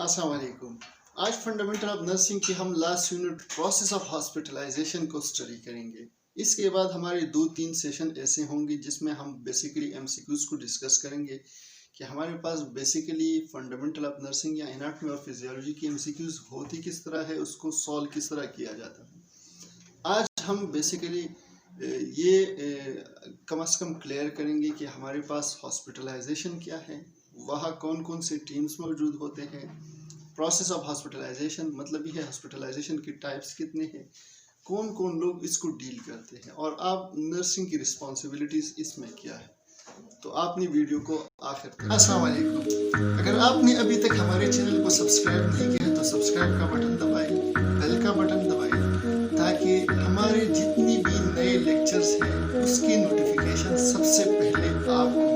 अस्सलाम वालेकुम। आज फंडामेंटल ऑफ नर्सिंग की हम last unit process of hospitalization को स्टडी करेंगे। इसके बाद हमारे 2-3 सेशन ऐसे होंगे जिसमें हम बेसिकली एमसीक्यूज को डिस्कस करेंगे कि हमारे पास बेसिकली फंडामेंटल ऑफ नर्सिंग या एनाटॉमी और फिजियोलॉजी की एमसीक्यूज होती किस तरह है, उसको सॉल्व किस तरह किया जाता है। आज हम बेसिकली ये कम से कम क्लियर करेंगे कि हमारे पास हॉस्पिटलाइजेशन क्या है, वहाँ कौन कौन से टीम्स मौजूद होते हैं, प्रोसेस ऑफ हॉस्पिटलाइजेशन मतलब ये है हॉस्पिटलाइजेशन की टाइप्स कितने हैं, कौन कौन लोग इसको डील करते हैं और आप नर्सिंग की रिस्पॉन्सिबिलिटीज़ इसमें क्या है। तो आपने वीडियो को आखिर तक। अस्सलाम वालेकुम। अगर आपने अभी तक हमारे चैनल को सब्सक्राइब नहीं किया तो सब्सक्राइब का बटन दबाएं, बेल का बटन दबाएं, ताकि हमारे जितनी भी नए लेक्चर्स हैं उसकी नोटिफिकेशन सबसे पहले आपको।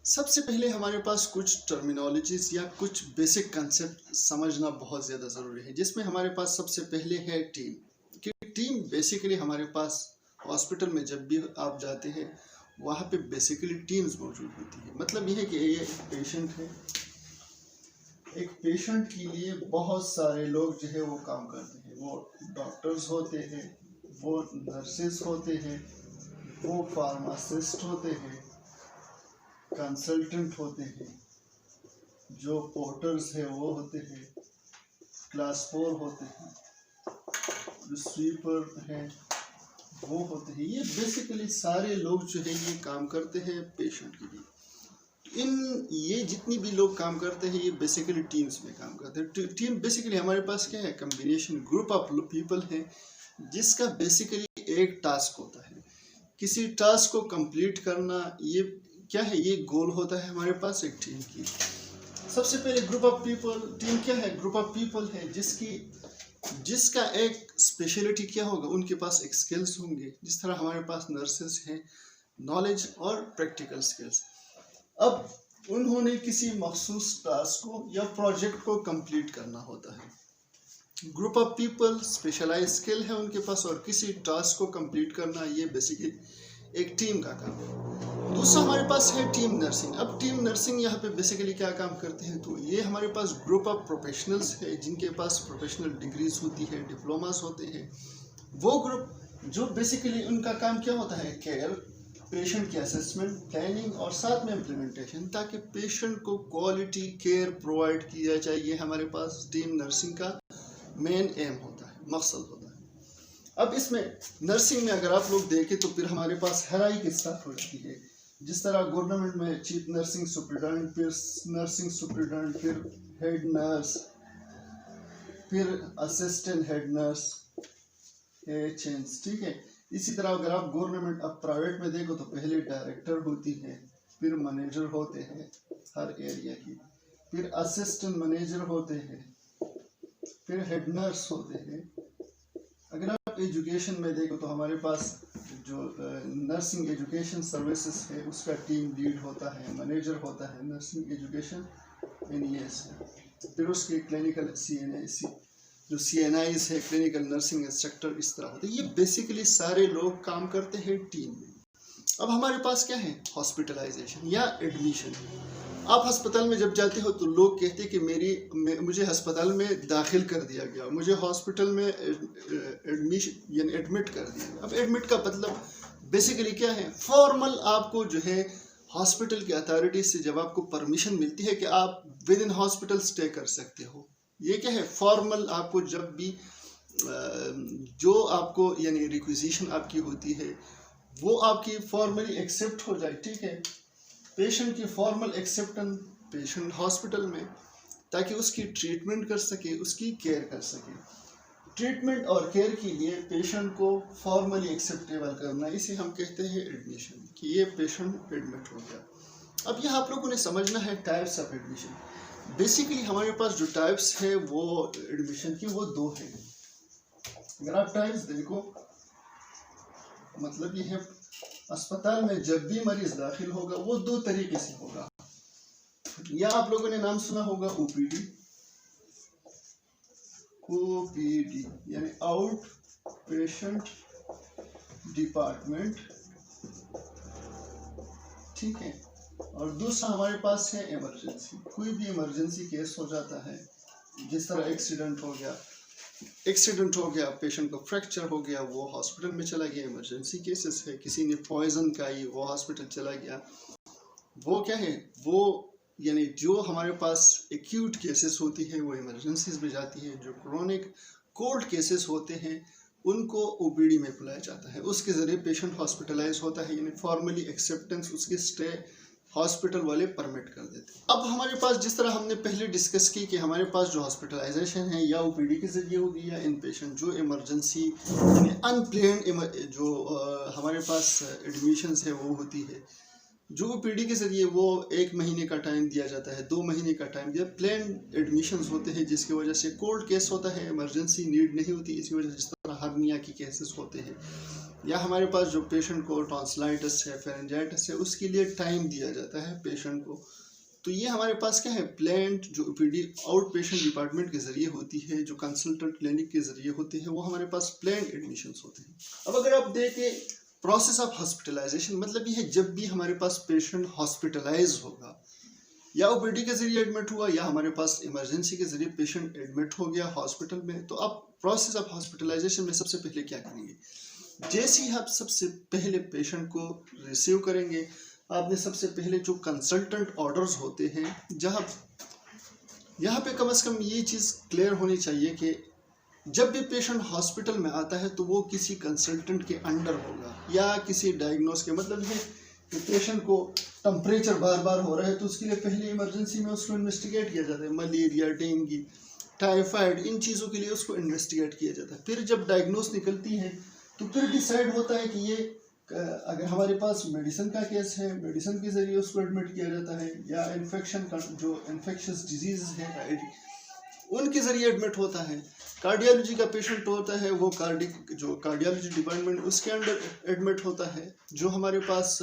सबसे पहले हमारे पास कुछ टर्मिनोलॉजीज या कुछ बेसिक कंसेप्ट समझना बहुत ज़्यादा ज़रूरी है, जिसमें हमारे पास सबसे पहले है टीम। कि टीम बेसिकली हमारे पास हॉस्पिटल में जब भी आप जाते हैं वहाँ पे बेसिकली टीम्स मौजूद होती है। मतलब यह है कि ये पेशेंट है, एक पेशेंट के लिए बहुत सारे लोग जो है वो काम करते हैं। वो डॉक्टर्स होते हैं, वो नर्सेस होते हैं, वो फार्मासिस्ट होते हैं, कंसल्टेंट होते हैं, जो पोर्टर्स है वो होते हैं, क्लास 4 होते हैं, जो स्वीपर हैं वो होते हैं। ये बेसिकली सारे लोग जो है ये काम करते हैं पेशेंट के लिए। ये जितनी भी लोग काम करते हैं ये बेसिकली टीम्स में काम करते हैं। टीम बेसिकली हमारे पास क्या है, कम्बिनेशन ग्रुप ऑफ पीपल है जिसका बेसिकली एक टास्क होता है, किसी टास्क को कंप्लीट करना। ये क्या है, ये गोल होता है हमारे पास एक टीम की। सबसे पहले ग्रुप ऑफ पीपल, टीम क्या है, ग्रुप ऑफ पीपल है जिसका एक स्पेशलिटी क्या होगा, उनके पास एक स्किल्स होंगे। जिस तरह हमारे पास नर्सेस हैं, नॉलेज और प्रैक्टिकल स्किल्स। अब उन्होंने किसी मखसूस टास्क को या प्रोजेक्ट को कंप्लीट करना होता है। Group of people specialize skill है उनके पास और किसी टास्क को कंप्लीट करना, ये बेसिकली एक टीम का काम है। दूसरा हमारे पास है टीम नर्सिंग। अब टीम नर्सिंग यहाँ पे बेसिकली क्या काम करते हैं, तो ये हमारे पास ग्रुप ऑफ प्रोफेशनल्स है जिनके पास प्रोफेशनल डिग्रीज होती है, डिप्लोमास होते हैं। वो ग्रुप जो बेसिकली उनका काम क्या होता है, केयर, पेशेंट की असेसमेंट, प्लानिंग और साथ में इम्प्लीमेंटेशन, ताकि पेशेंट को क्वालिटी केयर प्रोवाइड किया जाए। ये हमारे पास टीम नर्सिंग का मेन एम होता है, मकसद होता है। अब इसमें नर्सिंग में अगर आप लोग देखें तो फिर हमारे पास हायरार्की स्टार्ट हो जाती है। जिस तरह गवर्नमेंट में चीफ नर्सिंग सुपरिटेंडेंट, फिर नर्सिंग सुपरिटेंडेंट, फिर हेड नर्स, फिर असिस्टेंट हेड नर्स, ठीक है। इसी तरह अगर आप गवर्नमेंट अब प्राइवेट में देखो तो पहले डायरेक्टर होती है, फिर मैनेजर होते हैं हर एरिया की, फिर असिस्टेंट मैनेजर होते हैं, फिर हेड नर्स होते हैं। अगर आप एजुकेशन में देखो तो हमारे पास जो नर्सिंग एजुकेशन सर्विसेज है उसका टीम लीड होता है, मैनेजर होता है नर्सिंग एजुकेशन NES है। फिर उसके क्लिनिकल जो CNIs है, क्लिनिकल नर्सिंग इंस्ट्रक्टर, इस तरह होते हैं। ये बेसिकली सारे लोग काम करते हैं टीम में। अब हमारे पास क्या है, हॉस्पिटलाइजेशन या एडमिशन। आप अस्पताल में जब जाते हो तो लोग कहते हैं कि मुझे अस्पताल में दाखिल कर दिया गया, मुझे हॉस्पिटल में एडमिशन यानी एडमिट कर दिया। अब एडमिट का मतलब बेसिकली क्या है, फॉर्मल आपको जो है हॉस्पिटल की अथॉरिटी से जब आपको परमिशन मिलती है कि आप विद इन हॉस्पिटल स्टे कर सकते हो। ये क्या है, फॉर्मल आपको जब भी जो आपको यानी रिक्विजिशन आपकी होती है वो आपकी फॉर्मली एक्सेप्ट हो जाए, ठीक है। पेशेंट की फॉर्मल एक्सेप्टेंस पेशेंट हॉस्पिटल में, ताकि उसकी ट्रीटमेंट कर सके, उसकी केयर कर सके। ट्रीटमेंट और केयर के लिए पेशेंट को फॉर्मली एक्सेप्टेबल करना, इसे हम कहते हैं एडमिशन, कि ये पेशेंट एडमिट हो गया। अब यह आप लोगों ने समझना है टाइप्स ऑफ एडमिशन। बेसिकली हमारे पास जो टाइप्स है वो एडमिशन की वो 2 है। अगर आप टाइप्स देखो, मतलब ये है अस्पताल में जब भी मरीज दाखिल होगा वो 2 तरीके से होगा। या आप लोगों ने नाम सुना होगा OPD यानी आउट पेशेंट डिपार्टमेंट, ठीक है। और दूसरा हमारे पास है इमरजेंसी। कोई भी इमरजेंसी केस हो जाता है, जिस तरह एक्सीडेंट हो गया, पेशेंट को फ्रैक्चर हो गया, वो हॉस्पिटल में चला गया, इमरजेंसी केसेस है। किसी ने पॉइजन खाई, वो हॉस्पिटल चला गया, वो क्या है, वो यानी जो हमारे पास एक्यूट केसेस होती है वो इमरजेंसीज में जाती है। जो क्रोनिक कोल्ड केसेस होते हैं उनको ओपीडी में बुलाया जाता है, उसके ज़रिए पेशेंट हॉस्पिटलाइज होता है, यानी फॉर्मली एक्सेप्टेंस उसकी स्टे हॉस्पिटल वाले परमिट कर देते हैं। अब हमारे पास जिस तरह हमने पहले डिस्कस की कि हमारे पास जो हॉस्पिटलाइजेशन है या ओपीडी के ज़रिए होगी या इन पेशेंट, जो इमरजेंसी यानी अनप्लेन्ड जो हमारे पास एडमिशन्स है वो होती है। जो ओपीडी के ज़रिए वो 1 महीने का टाइम दिया जाता है, 2 महीने का टाइम दिया, प्लेन एडमिशन्स होते हैं जिसकी वजह से कोल्ड केस होता है, इमरजेंसी नीड नहीं होती, इसी वजह से जिस तरह हर्निया की केसेस होते हैं, या हमारे पास जो पेशेंट को टॉन्सिलाइटिस है, फेरेंजाइटिस है, उसके लिए टाइम दिया जाता है पेशेंट को। तो ये हमारे पास क्या है, प्लान्ड जो ओपीडी आउट पेशेंट डिपार्टमेंट के ज़रिए होती है, जो कंसल्टेंट क्लिनिक के ज़रिए होते हैं, वो हमारे पास प्लान्ड एडमिशन्स होते हैं। अब अगर आप देखें प्रोसेस ऑफ हॉस्पिटलाइजेशन, मतलब ये है जब भी हमारे पास पेशेंट हॉस्पिटलाइज होगा, या ओपीडी के ज़रिए एडमिट हुआ या हमारे पास इमरजेंसी के ज़रिए पेशेंट एडमिट हो गया हॉस्पिटल में, तो आप प्रोसेस ऑफ हॉस्पिटलाइजेशन में सबसे पहले क्या करेंगे, जैसे ही आप सबसे पहले पेशेंट को रिसीव करेंगे, आपने सबसे पहले जो कंसल्टेंट ऑर्डर्स होते हैं, जहाँ यहाँ पे कम से कम ये चीज़ क्लियर होनी चाहिए कि जब भी पेशेंट हॉस्पिटल में आता है तो वो किसी कंसल्टेंट के अंडर होगा या किसी डायग्नोस के, मतलब है कि पेशेंट को टेम्परेचर बार बार हो रहा है तो उसके लिए पहले इमरजेंसी में उसको इन्वेस्टिगेट किया जाता है, मलेरिया, डेंगू, टाइफाइड, इन चीज़ों के लिए उसको इन्वेस्टिगेट किया जाता है। फिर जब डायग्नोस निकलती है तो फिर डिसाइड होता है कि ये अगर हमारे पास मेडिसिन का केस है, मेडिसिन के ज़रिए उसको एडमिट किया जाता है, या इन्फेक्शन का जो इन्फेक्शस डिजीज़ है उनके ज़रिए एडमिट होता है। कार्डियोलॉजी का पेशेंट होता है, वो कार्डियोलॉजी डिपार्टमेंट उसके अंडर एडमिट होता है। जो हमारे पास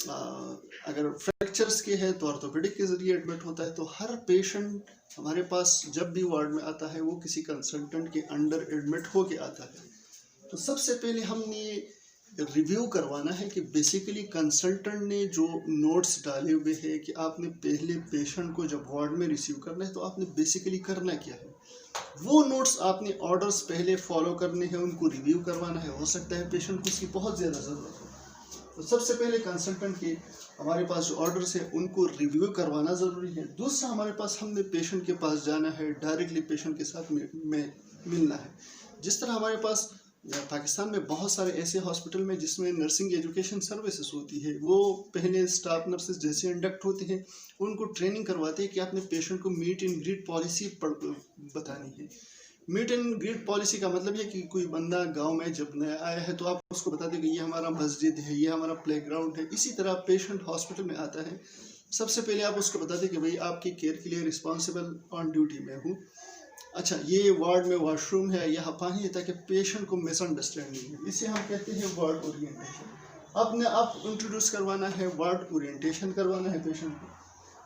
अगर फ्रैक्चर्स के है तो ऑर्थोपेडिक के ज़रिए एडमिट होता है। तो हर पेशेंट हमारे पास जब भी वार्ड में आता है वो किसी कंसल्टेंट के अंडर एडमिट होके आता है। तो सबसे पहले हमने रिव्यू करवाना है कि बेसिकली कंसल्टेंट ने जो नोट्स डाले हुए हैं कि आपने पहले पेशेंट को जब वार्ड में रिसीव करना है तो आपने बेसिकली करना क्या है, वो नोट्स आपने ऑर्डर्स पहले फॉलो करने हैं, उनको रिव्यू करवाना है। हो सकता है पेशेंट को उसकी बहुत ज़्यादा ज़रूरत हो, तो सबसे पहले कंसल्टेंट के हमारे पास जो ऑर्डर्स है उनको रिव्यू करवाना ज़रूरी है। दूसरा, हमारे पास हमने पेशेंट के पास जाना है, डायरेक्टली पेशेंट के साथ में मिलना है। जिस तरह हमारे पास पाकिस्तान में बहुत सारे ऐसे हॉस्पिटल में जिसमें नर्सिंग एजुकेशन सर्विसेज होती है, वो पहले स्टाफ नर्सेज जैसे इंडक्ट होते हैं उनको ट्रेनिंग करवाते हैं कि आपने पेशेंट को मीट एंड ग्रीट पॉलिसी बतानी है। मीट एंड ग्रीट पॉलिसी का मतलब है कि कोई बंदा गांव में जब नया आया है तो आप उसको बता दें कि ये हमारा मस्जिद है, ये हमारा प्लेग्राउंड है। इसी तरह पेशेंट हॉस्पिटल में आता है, सबसे पहले आप उसको बता दें कि भाई आपकी केयर के लिए रिस्पॉन्सिबल ऑन ड्यूटी में हूँ। अच्छा, ये वार्ड में वॉशरूम है, यहाँ पानी है, ताकि पेशेंट को मिसअंडरस्टैंडिंग है। इसे हम कहते हैं वार्ड ओरिएंटेशन। आपने आप इंट्रोड्यूस करवाना है, वार्ड ओरिएंटेशन करवाना है पेशेंट को।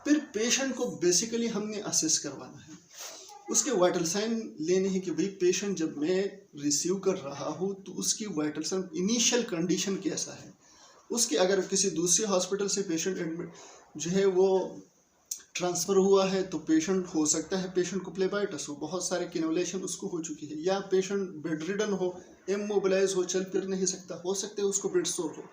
फिर पेशेंट को बेसिकली हमने असेस करवाना है, उसके वाइटल साइन लेने हैं कि भाई पेशेंट जब मैं रिसीव कर रहा हूँ तो उसकी वाइटल साइन इनिशियल कंडीशन कैसा है। उसके अगर किसी दूसरे हॉस्पिटल से पेशेंट एडमिट जो है वो ट्रांसफ़र हुआ है तो पेशेंट हो सकता है पेशेंट को प्लेबाइटिस हो, बहुत सारे किनोलेशन उसको हो चुकी है, या पेशेंट बेड रिडन हो, इमोबिलाइज हो, चल फिर नहीं सकता, हो सकता है उसको बेड सोर हो।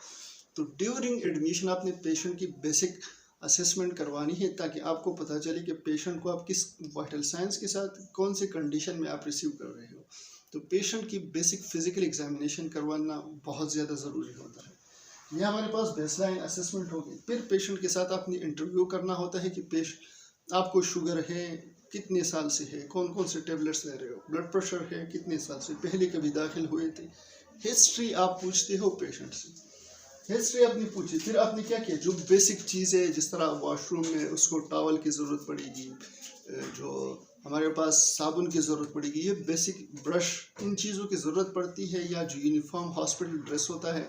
तो ड्यूरिंग एडमिशन आपने पेशेंट की बेसिक असेसमेंट करवानी है ताकि आपको पता चले कि पेशेंट को आप किस वाइटल साइंस के साथ कौन से कंडीशन में आप रिसीव कर रहे हो। तो पेशेंट की बेसिक फिजिकल एग्जामिनेशन करवाना बहुत ज़्यादा ज़रूरी होता है। ये हमारे पास बेसलाइन असेसमेंट होगी। फिर पेशेंट के साथ आपने इंटरव्यू करना होता है कि पेशेंट आपको शुगर है, कितने साल से है, कौन कौन से टेबलेट्स ले रहे हो, ब्लड प्रेशर है, कितने साल से, पहले कभी दाखिल हुए थे। हिस्ट्री आप पूछते हो पेशेंट से, हिस्ट्री आपने पूछी। फिर आपने क्या किया, जो बेसिक चीज़ें जिस तरह वॉशरूम में उसको टॉवल की ज़रूरत पड़ेगी, जो हमारे पास साबुन की ज़रूरत पड़ेगी, ये बेसिक ब्रश, इन चीज़ों की ज़रूरत पड़ती है, या जो यूनिफॉर्म हॉस्पिटल ड्रेस होता है,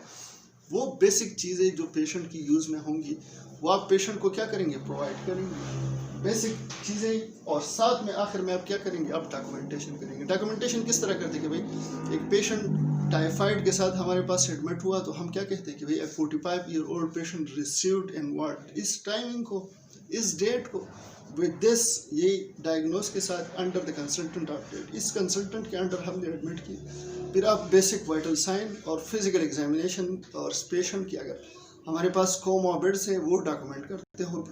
वो बेसिक चीज़ें जो पेशेंट की यूज़ में होंगी वो आप पेशेंट को क्या करेंगे, प्रोवाइड करेंगे बेसिक चीज़ें। और साथ में आखिर में आप क्या करेंगे, आप डॉक्यूमेंटेशन करेंगे। डॉक्यूमेंटेशन किस तरह करते हैं कि भाई एक पेशेंट टाइफाइड के साथ हमारे पास एडमिट हुआ तो हम क्या कहते हैं कि भाई 45-year-old patient received in what, इस टाइमिंग को, इस डेट को, विद दिस, ये डायग्नोस के साथ अंडर द कंसल्टेंट अपडेट, इस कंसल्टेंट के अंडर हमने एडमिट किया। फिर आप बेसिक वाइटल साइन और फिजिकल एग्जामिनेशन और पेशेंट की अगर हमारे पास कोमॉर्बिड्स है वो डॉक्यूमेंट करते हो।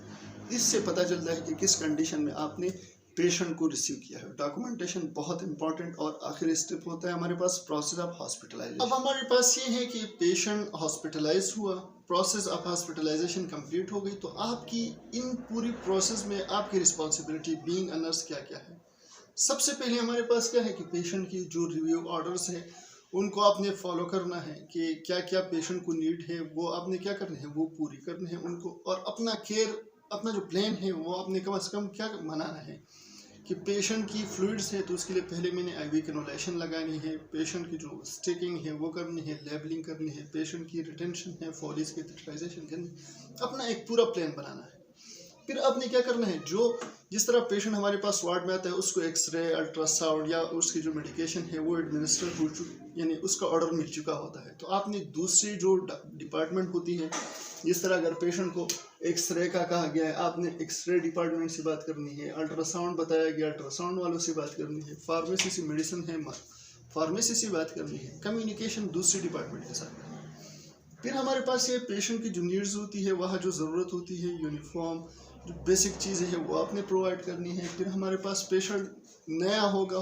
इससे पता चलता है कि किस कंडीशन में आपने पेशेंट को रिसीव किया है। डॉक्यूमेंटेशन बहुत इंपॉर्टेंट। और आखिरी स्टेप होता है हमारे पास प्रोसेस ऑफ हॉस्पिटलाइजेशन। अब हमारे पास ये है कि पेशेंट हॉस्पिटलाइज हुआ, प्रोसेस ऑफ हॉस्पिटलाइजेशन कंप्लीट हो गई, तो आपकी इन पूरी प्रोसेस में आपकी रिस्पॉन्सिबिलिटी बीइंग अ नर्स क्या क्या है। सबसे पहले हमारे पास क्या है कि पेशेंट की जो रिव्यू ऑर्डर्स है उनको आपने फॉलो करना है कि क्या क्या पेशेंट को नीड है वो आपने क्या करना है, वो पूरी करनी है उनको। और अपना केयर, अपना जो प्लान है वो आपने कम से कम क्या बनाना है कि पेशेंट की फ्लूइड्स है तो उसके लिए पहले मैंने आईवी कैनुलेशन लगानी है, पेशेंट की जो स्टिकिंग है वो करनी है, लेबलिंग करनी है, पेशेंट की रिटेंशन है, फॉलिस की स्टरलाइजेशन करनी है, अपना एक पूरा प्लान बनाना है। फिर आपने क्या करना है, जो जिस तरह पेशेंट हमारे पास वार्ड में आता है उसको एक्सरे, अल्ट्रासाउंड या उसकी जो मेडिकेशन है वो एडमिनिस्टर हो यानी उसका ऑर्डर मिल चुका होता है, तो आपने दूसरी जो डिपार्टमेंट होती है, जिस तरह अगर पेशेंट को एक्सरे का कहा गया है आपने एक्सरे डिपार्टमेंट से बात करनी है, अल्ट्रासाउंड बताया गया अल्ट्रासाउंड वालों से बात करनी है, फार्मेसी से मेडिसिन है फार्मेसी से बात करनी है, कम्युनिकेशन दूसरी डिपार्टमेंट के साथ करनी है। फिर हमारे पास ये पेशेंट की जो नीड्स होती है, वहाँ जो ज़रूरत होती है, यूनिफॉर्म जो बेसिक चीज़ें हैं वो आपने प्रोवाइड करनी है। फिर हमारे पास पेशेंट नया होगा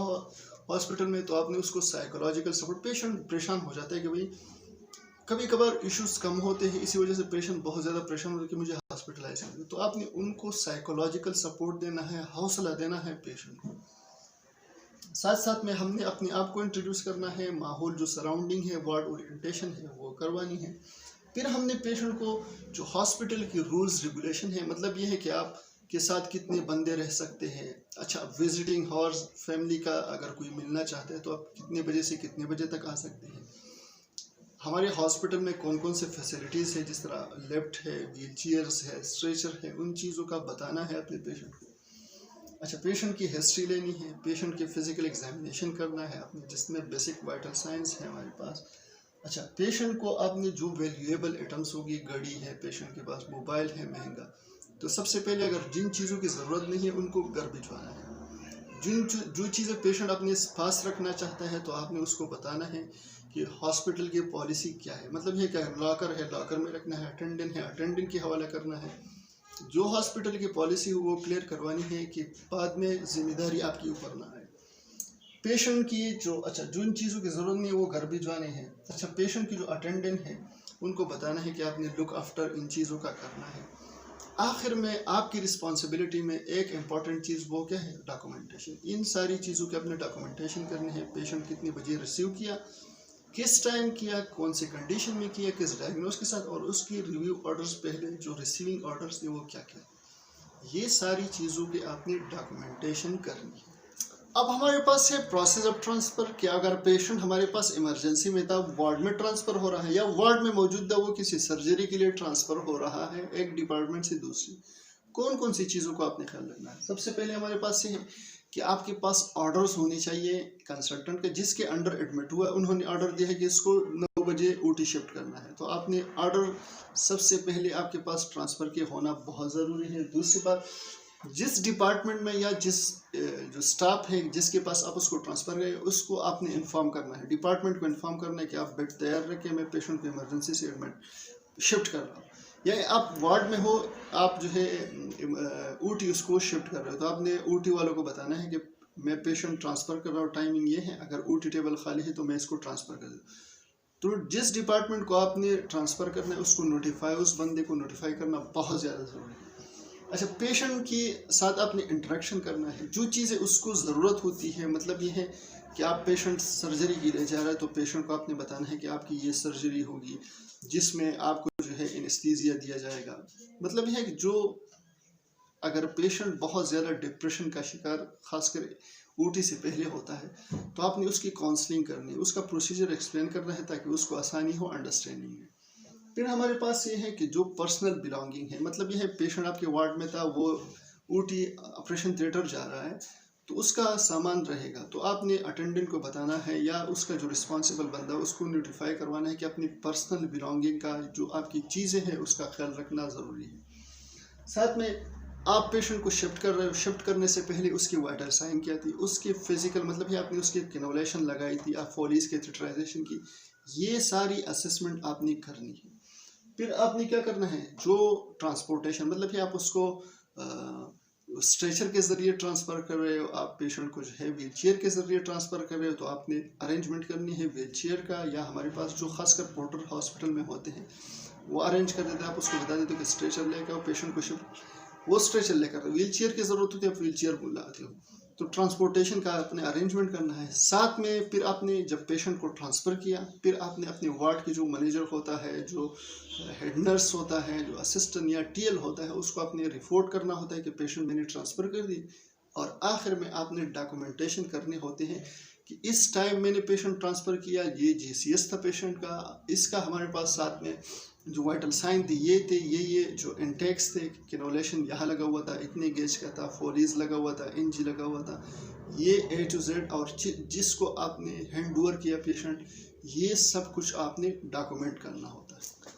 हॉस्पिटल में तो आपने उसको साइकोलॉजिकल सपोर्ट, पेशेंट परेशान हो जाता है कि भाई कभी कभार इश्यूज कम होते हैं, इसी वजह से पेशेंट बहुत ज़्यादा परेशान होता है कि मुझे हॉस्पिटलाइज करना है, तो आपने उनको साइकोलॉजिकल सपोर्ट देना है, हौसला देना है पेशेंट को। साथ साथ में हमने अपने आप को इंट्रोड्यूस करना है, माहौल जो सराउंडिंग है, वार्ड ओरिएंटेशन है वो करवानी है। फिर हमने पेशेंट को जो हॉस्पिटल की रूल्स रेगुलेशन है, मतलब ये है कि आप के साथ कितने बंदे रह सकते हैं, अच्छा विजिटिंग हॉर्स फैमिली का अगर कोई मिलना चाहते हैं तो आप कितने बजे से कितने बजे तक आ सकते हैं, हमारे हॉस्पिटल में कौन कौन से फैसिलिटीज़ है, जिस तरह लिफ्ट है, व्हील चेयर्स है, स्ट्रेचर है, उन चीज़ों का बताना है अपने पेशेंट को। अच्छा, पेशेंट की हिस्ट्री लेनी है, पेशेंट की फिजिकल एग्जामिनेशन करना है अपने, जिसमें बेसिक वाइटल साइंस है हमारे पास। अच्छा, पेशेंट को आपने जो वैल्यूएबल आइटम्स होगी, घड़ी है, पेशेंट के पास मोबाइल है महंगा, तो सबसे पहले अगर जिन चीज़ों की ज़रूरत नहीं है उनको घर भिजवाना है। जो चीज़ें पेशेंट अपने पास रखना चाहता है तो आपने उसको बताना है कि हॉस्पिटल की पॉलिसी क्या है, मतलब ये क्या है, लॉकर है लॉकर में रखना है, अटेंडेंट के हवाला करना है। जो हॉस्पिटल की पॉलिसी हो वो क्लियर करवानी है कि बाद में जिम्मेदारी आपके ऊपर ना आए। पेशेंट की जो जिन चीज़ों की ज़रूरत नहीं है वो घर भिजवाने हैं। अच्छा, पेशेंट की जो अटेंडेंट है उनको बताना है कि आपने लुक आफ्टर इन चीज़ों का करना है। आखिर में आपकी रिस्पॉन्सिबिलिटी में एक इम्पॉर्टेंट चीज़ वो क्या है, डॉक्यूमेंटेशन। इन सारी चीज़ों के अपने डॉक्यूमेंटेशन करने हैं, पेशेंट कितने बजे रिसीव किया, किस टाइम किया, कौन से कंडीशन में किया, किस डायग्नोस के साथ, और उसकी रिव्यू ऑर्डर्स पहले जो रिसीविंग ऑर्डर्स थे वो क्या क्या, ये सारी चीज़ों की आपने डॉक्यूमेंटेशन करनी है। अब हमारे पास है प्रोसेस ऑफ ट्रांसफ़र, कि अगर पेशेंट हमारे पास इमरजेंसी में था, वार्ड में ट्रांसफ़र हो रहा है या वार्ड में मौजूद था, वो किसी सर्जरी के लिए ट्रांसफ़र हो रहा है एक डिपार्टमेंट से दूसरी, कौन कौन सी चीज़ों को आपने ख्याल रखना है। सबसे पहले हमारे पास ये है कि आपके पास ऑर्डर्स होने चाहिए कंसल्टेंट के, जिसके अंडर एडमिट हुआ, उन्होंने ऑर्डर दिया है कि इसको 9 बजे ओटी शिफ्ट करना है, तो आपने ऑर्डर सबसे पहले आपके पास ट्रांसफ़र के होना बहुत ज़रूरी है। दूसरी बात, जिस डिपार्टमेंट में या जिस जो स्टाफ है जिसके पास आप उसको ट्रांसफ़र करें उसको आपने इन्फॉर्म करना है, डिपार्टमेंट को इन्फॉर्म करना है कि आप बेड तैयार रखें, मैं पेशेंट को इमरजेंसी से एडमिट शिफ्ट कर रहा हूँ, या आप वार्ड में हो, आप जो है ऊटी उसको शिफ्ट कर रहे हो, तो आपने ऊटी वालों को बताना है कि मैं पेशेंट ट्रांसफ़र कर रहा हूँ, टाइमिंग ये है, अगर ऊटी टेबल खाली है तो मैं इसको ट्रांसफ़र कर दूँ। तो जिस डिपार्टमेंट को आपने ट्रांसफ़र करना है उसको नोटिफाई, उस बंदे को नोटिफाई करना बहुत ज़्यादा ज़रूरी है। अच्छा, पेशेंट के साथ आपने इंटरेक्शन करना है, जो चीज़ें उसको ज़रूरत होती है, मतलब ये है कि आप पेशेंट सर्जरी के लिए जा रहा है तो पेशेंट को आपने बताना है कि आपकी ये सर्जरी होगी जिसमें आपको जो है एनेस्थीसिया दिया जाएगा। मतलब यह है कि जो अगर पेशेंट बहुत ज़्यादा डिप्रेशन का शिकार खासकर ऊटी से पहले होता है तो आपने उसकी काउंसलिंग करनी है, उसका प्रोसीजर एक्सप्लेन करना है ताकि उसको आसानी हो अंडरस्टैंडिंग में। फिर हमारे पास ये है कि जो पर्सनल बिलोंगिंग है, मतलब ये है पेशेंट आपके वार्ड में था, वो ऊटी ऑपरेशन थिएटर जा रहा है, तो उसका सामान रहेगा, तो आपने अटेंडेंट को बताना है या उसका जो रिस्पॉन्सिबल बंदा है उसको नोटिफाई करवाना है कि अपनी पर्सनल बिलोंगिंग का जो आपकी चीज़ें हैं उसका ख्याल रखना ज़रूरी है। साथ में आप पेशेंट को शिफ्ट कर रहे हो, शिफ्ट करने से पहले उसकी वाइटल साइन क्या थी, उसकी फिजिकल मतलब ही आपने उसकी कैनुलेशन लगाई थी, आप फॉलीज के थिट्राइजेशन की, ये सारी असेसमेंट आपने करनी है। फिर आपने क्या करना है, जो ट्रांसपोर्टेशन मतलब कि आप उसको स्ट्रेचर के ज़रिए ट्रांसफ़र कर रहे हो, आप पेशेंट को जो है व्हील चेयर के ज़रिए ट्रांसफ़र कर रहे हो, तो आपने अरेंजमेंट करनी है व्हील चेयर का, या हमारे पास जो खासकर पोर्टर हॉस्पिटल में होते हैं वो अरेंज कर देते हैं, आप उसको बता देते हो कि स्ट्रेचर लेकर आओ, पेशेंट को शिफ्ट, वो स्ट्रेचर लेकर, व्हील चेयर की ज़रूरत होती है आप व्हील चेयर बुलाते हो, तो ट्रांसपोर्टेशन का आपने अरेंजमेंट करना है। साथ में फिर आपने जब पेशेंट को ट्रांसफ़र किया, फिर आपने अपने वार्ड के जो मैनेजर होता है, जो हेड नर्स होता है, जो असिस्टेंट या टीएल होता है, उसको आपने रिपोर्ट करना होता है कि पेशेंट मैंने ट्रांसफ़र कर दी, और आखिर में आपने डॉक्यूमेंटेशन करने होते हैं कि इस टाइम मैंने पेशेंट ट्रांसफ़र किया, ये जीसीएस था पेशेंट का, इसका हमारे पास साथ में जो वाइटल साइन थी ये थे, ये जो इंटेक्स थे, कैनुलेशन यहाँ लगा हुआ था, इतने गेज का था, फोलीज लगा हुआ था, एनजी लगा हुआ था, ये A to Z, और जिसको आपने हैंड ओवर किया पेशेंट, ये सब कुछ आपने डॉक्यूमेंट करना होता है।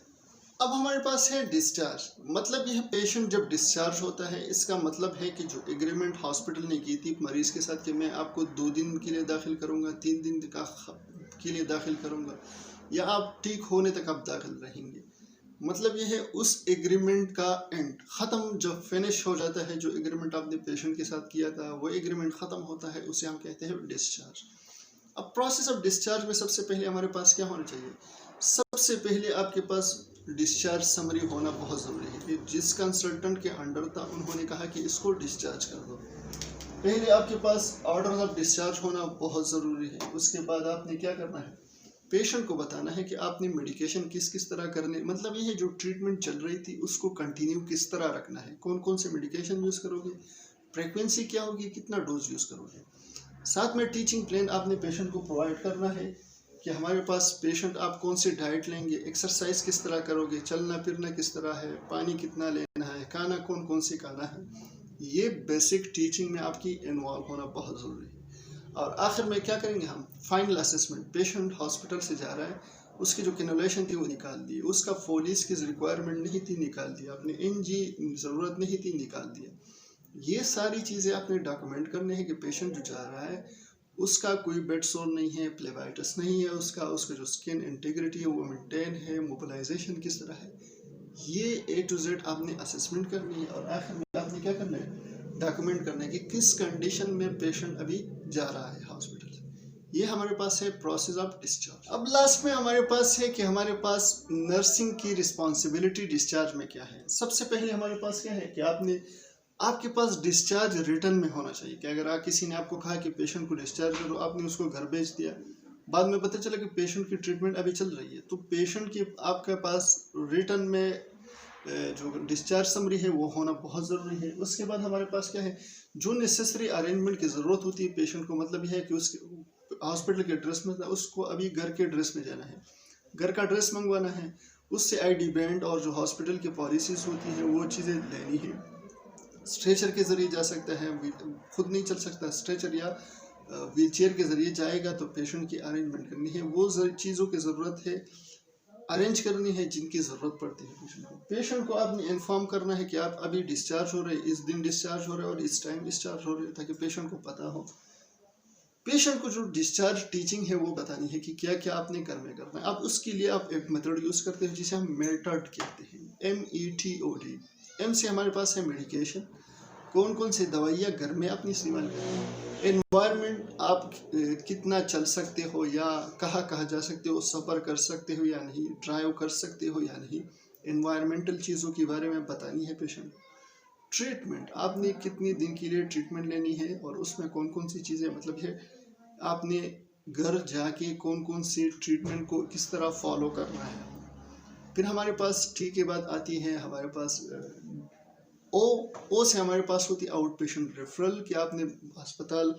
अब हमारे पास है डिस्चार्ज, मतलब यह पेशेंट जब डिस्चार्ज होता है, इसका मतलब है कि जो एग्रीमेंट हॉस्पिटल ने की थी मरीज़ के साथ कि मैं आपको 2 दिन के लिए दाखिल करूँगा, 3 दिन के लिए दाखिल करूँगा, या आप ठीक होने तक आप दाखिल रहेंगे, मतलब यह है उस एग्रीमेंट का एंड ख़त्म, जब फिनिश हो जाता है, जो एग्रीमेंट आपने पेशेंट के साथ किया था वो एग्रीमेंट ख़त्म होता है, उसे हम कहते हैं डिस्चार्ज। अब प्रोसेस ऑफ डिस्चार्ज में सबसे पहले हमारे पास क्या होना चाहिए, सबसे पहले आपके पास डिस्चार्ज समरी होना बहुत ज़रूरी है कि जिस कंसल्टेंट के अंडर था उन्होंने कहा कि इसको डिस्चार्ज कर दो, पहले आपके पास ऑर्डर ऑफ डिस्चार्ज होना बहुत ज़रूरी है। उसके बाद आपने क्या करना है, पेशेंट को बताना है कि आपने मेडिकेशन किस किस तरह करने, मतलब ये जो ट्रीटमेंट चल रही थी उसको कंटिन्यू किस तरह रखना है, कौन कौन से मेडिकेशन यूज़ करोगे, फ्रीक्वेंसी क्या होगी, कितना डोज यूज़ करोगे। साथ में टीचिंग प्लान आपने पेशेंट को प्रोवाइड करना है कि हमारे पास पेशेंट आप कौन सी डाइट लेंगे, एक्सरसाइज किस तरह करोगे, चलना फिरना किस तरह है, पानी कितना लेना है, खाना कौन कौन सी खाना है, ये बेसिक टीचिंग में आपकी इन्वॉल्व होना बहुत ज़रूरी है। और आखिर में क्या करेंगे हम, फाइनल असेसमेंट, पेशेंट हॉस्पिटल से जा रहा है, उसकी जो कैनुलेशन थी वो निकाल दी, उसका फोलीज की रिक्वायरमेंट नहीं थी निकाल दिया आपने, एनजी ज़रूरत नहीं थी निकाल दिया, ये सारी चीज़ें आपने डॉक्यूमेंट करने हैं कि पेशेंट जो जा रहा है उसका कोई बेड सोर नहीं है, प्लेवाइटिस नहीं है, उसका जो स्किन इंटीग्रिटी है वो मेंटेन है, मोबिलाइजेशन किस तरह है, ये A to Z आपने असेसमेंट करनी है। और आखिर में आपने क्या करना है, डॉक्यूमेंट करना है कि किस कंडीशन में पेशेंट अभी जा रहा है हॉस्पिटल। ये हमारे पास है प्रोसेस ऑफ डिस्चार्ज। अब लास्ट में हमारे पास है कि हमारे पास नर्सिंग की रिस्पॉन्सिबिलिटी डिस्चार्ज में क्या है। सबसे पहले हमारे पास क्या है कि आपके पास डिस्चार्ज रिटर्न में होना चाहिए, कि अगर किसी ने आपको कहा कि पेशेंट को डिस्चार्ज करो, आपने उसको घर भेज दिया, बाद में पता चला कि पेशेंट की ट्रीटमेंट अभी चल रही है, तो पेशेंट की आपके पास रिटर्न में जो डिस्चार्ज समरी है वो होना बहुत ज़रूरी है। उसके बाद हमारे पास क्या है, जो नेसेसरी अरेंजमेंट की ज़रूरत होती है पेशेंट को, मतलब यह है कि उसके हॉस्पिटल के ड्रेस में था, उसको अभी घर के ड्रेस में जाना है, घर का ड्रेस मंगवाना है, उससे ID बैंड और जो हॉस्पिटल की पॉलिसीज़ होती हैं वो चीज़ें लेनी है। स्ट्रेचर के ज़रिए जा सकता है, खुद नहीं चल सकता स्ट्रेचर या व्हील चेयर के ज़रिए जाएगा, तो पेशेंट की अरेंजमेंट करनी है, वो चीज़ों की ज़रूरत है अरेंज करनी है जिनकी ज़रूरत पड़ती है। पेशेंट को आपने इन्फॉर्म करना है कि आप अभी डिस्चार्ज हो रहे हैं, इस दिन डिस्चार्ज हो रहे हैं और इस टाइम डिस्चार्ज हो रहे हैं, ताकि पेशेंट को पता हो। पेशेंट को जो डिस्चार्ज टीचिंग है वो बतानी है कि क्या क्या आपने घर में करना है। अब उसके लिए आप एक मेथड यूज़ करते हैं जिसे हम मेथड कहते हैं, METOD। M से हमारे पास है मेडिकेशन, कौन कौन से दवाइयाँ घर में अपनी इस्तेमाल करें, एनवायरनमेंट आप कितना चल सकते हो या कहाँ कहाँ जा सकते हो, सफ़र कर सकते हो या नहीं, ड्राइव कर सकते हो या नहीं, एनवायरमेंटल चीज़ों के बारे में बतानी है पेशेंट। ट्रीटमेंट, आपने कितनी दिन के लिए ट्रीटमेंट लेनी है और उसमें कौन कौन सी चीज़ें, मतलब है आपने घर जाके कौन कौन सी ट्रीटमेंट को किस तरह फॉलो करना है। फिर हमारे पास ठीक के बाद आती है हमारे पास ओ से हमारे पास होती है आउट पेशेंट रेफरल, कि आपने अस्पताल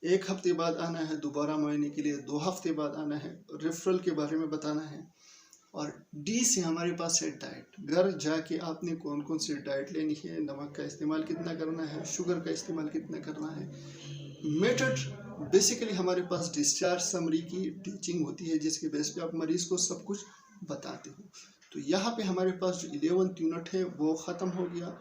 1 हफ्ते बाद आना है, दोबारा मुआयने के लिए 2 हफ्ते बाद आना है, रेफरल के बारे में बताना है। और D से हमारे पास है डाइट, घर जाके आपने कौन कौन सी डाइट लेनी है, नमक का इस्तेमाल कितना करना है, शुगर का इस्तेमाल कितना करना है, मेथड बेसिकली हमारे पास डिस्चार्ज समरी की टीचिंग होती है, जिसके बेस पे आप मरीज को सब कुछ बताते हो। तो यहाँ पे हमारे पास जो 11th यूनिट है वो ख़त्म हो गया।